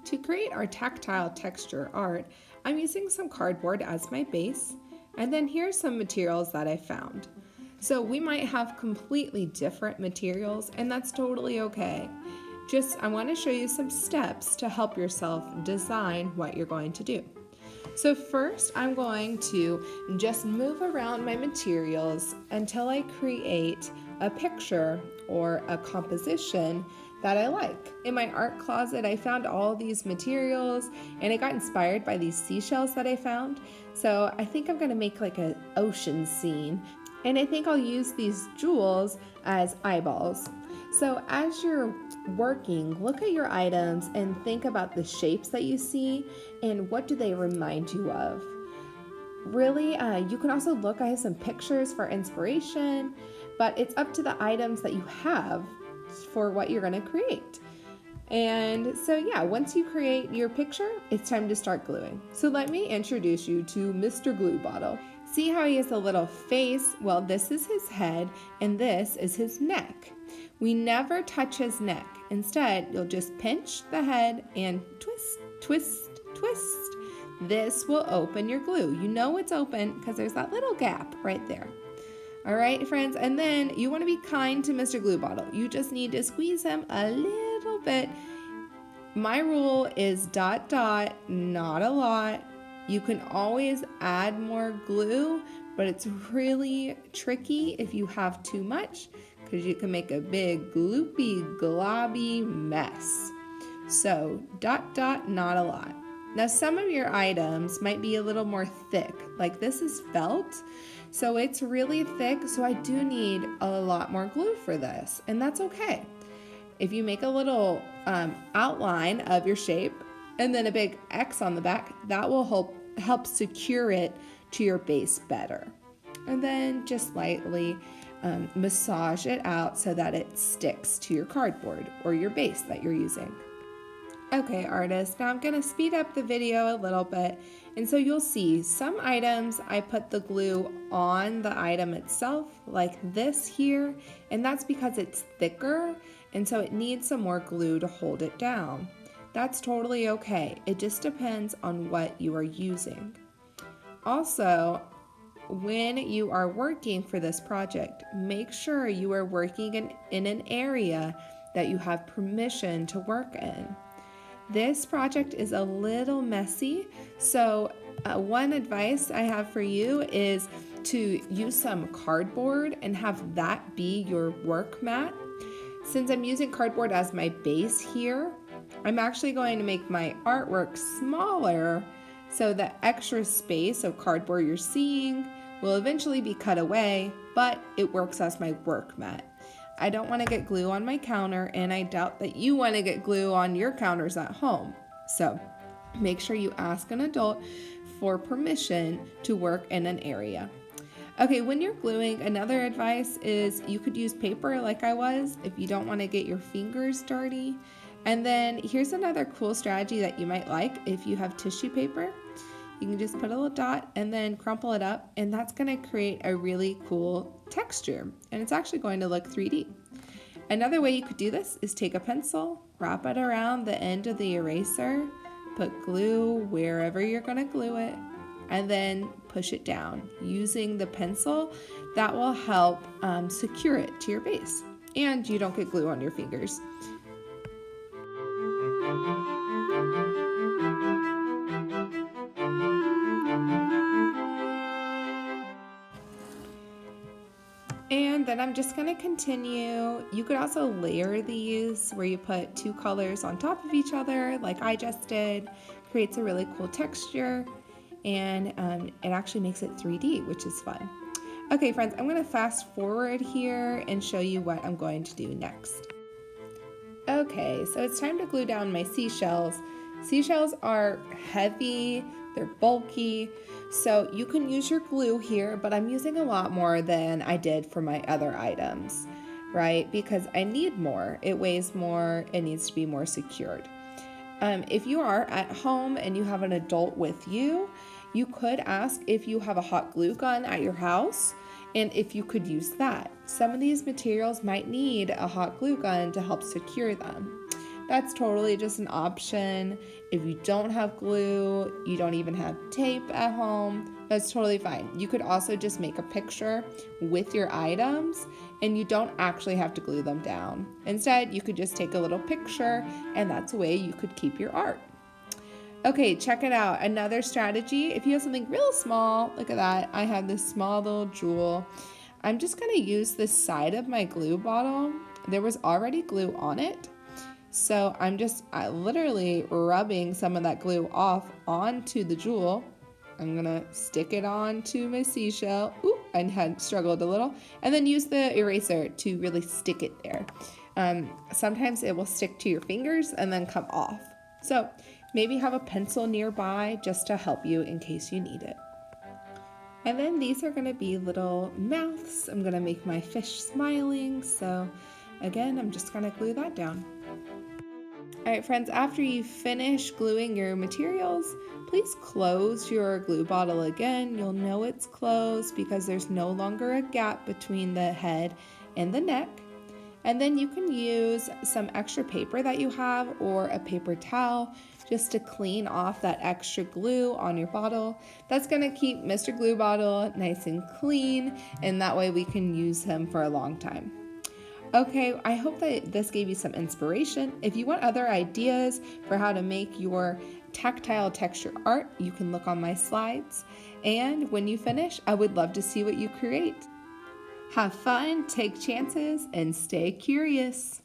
To create our tactile texture art, I'm using some cardboard as my base, and then here's some materials that I found. So we might have completely different materials, and that's totally okay. I want to show you some steps to help yourself design what you're going to do. So first, I'm going to just move around my materials until I create a picture or a composition that I like. In my art closet, I found all these materials and I got inspired by these seashells that I found. So I think I'm gonna make like an ocean scene, and I think I'll use these jewels as eyeballs. So as you're working, look at your items and think about the shapes that you see and what do they remind you of. Really, you can also look, I have some pictures for inspiration, but it's up to the items that you have for what you're gonna create. And so yeah, once you create your picture, it's time to start gluing. So let me introduce you to Mr. Glue Bottle. See how he has a little face? Well, this is his head and this is his neck. We never touch his neck. Instead, you'll just pinch the head and twist, twist, twist. This will open your glue. You know it's open because there's that little gap right there. All right, friends, and then you want to be kind to Mr. Glue Bottle. You just need to squeeze him a little bit. My rule is ... not a lot. You can always add more glue, but it's really tricky if you have too much because you can make a big gloopy globby mess. So ... not a lot. Now some of your items might be a little more thick, like this is felt, so it's really thick, so I do need a lot more glue for this, and that's okay. If you make a little outline of your shape and then a big X on the back, that will help secure it to your base better. And then just lightly massage it out so that it sticks to your cardboard or your base that you're using. Okay, artists, now I'm gonna speed up the video a little bit, and so you'll see some items I put the glue on the item itself, like this here, and that's because it's thicker, and so it needs some more glue to hold it down. That's totally okay. It just depends on what you are using. Also, when you are working for this project, make sure you are working in an area that you have permission to work in. This project is a little messy, so one advice I have for you is to use some cardboard and have that be your work mat. Since I'm using cardboard as my base here, I'm actually going to make my artwork smaller so the extra space of cardboard you're seeing will eventually be cut away, but it works as my work mat. I don't want to get glue on my counter, and I doubt that you want to get glue on your counters at home. So make sure you ask an adult for permission to work in an area. Okay, when you're gluing, another advice is you could use paper like I was if you don't want to get your fingers dirty. And then here's another cool strategy that you might like if you have tissue paper. You can just put a little dot and then crumple it up, and that's going to create a really cool texture, and it's actually going to look 3D. Another way you could do this is take a pencil, wrap it around the end of the eraser, put glue wherever you're going to glue it, and then push it down. Using the pencil, that will help secure it to your base, and you don't get glue on your fingers. And then I'm just gonna continue. You could also layer these where you put two colors on top of each other like I just did. Creates a really cool texture, and it actually makes it 3D, which is fun. Okay friends, I'm gonna fast forward here and show you what I'm going to do next. Okay, so it's time to glue down my seashells. Seashells are heavy, they're bulky, so you can use your glue here, but I'm using a lot more than I did for my other items, right? Because I need more, it weighs more, it needs to be more secured. If you are at home and you have an adult with you, you could ask if you have a hot glue gun at your house and if you could use that. Some of these materials might need a hot glue gun to help secure them. that's totally just an option. If you don't have glue, you don't even have tape at home, that's totally fine. You could also just make a picture with your items and you don't actually have to glue them down. Instead, you could just take a little picture and that's a way you could keep your art. Okay, check it out. Another strategy, if you have something real small, look at that. I have this small little jewel. I'm just gonna use the side of my glue bottle. There was already glue on it. So I'm just literally rubbing some of that glue off onto the jewel. I'm gonna stick it onto my seashell. Ooh, I had struggled a little. And then use the eraser to really stick it there. Sometimes it will stick to your fingers and then come off. So maybe have a pencil nearby just to help you in case you need it. And then these are gonna be little mouths. I'm gonna make my fish smiling. So again, I'm just gonna glue that down. All right, friends, after you finish gluing your materials, please close your glue bottle again. You'll know it's closed because there's no longer a gap between the head and the neck. And then you can use some extra paper that you have or a paper towel just to clean off that extra glue on your bottle. That's gonna keep Mr. Glue Bottle nice and clean, and that way we can use him for a long time. Okay, I hope that this gave you some inspiration. If you want other ideas for how to make your tactile texture art, you can look on my slides. And when you finish, I would love to see what you create. Have fun, take chances, and stay curious.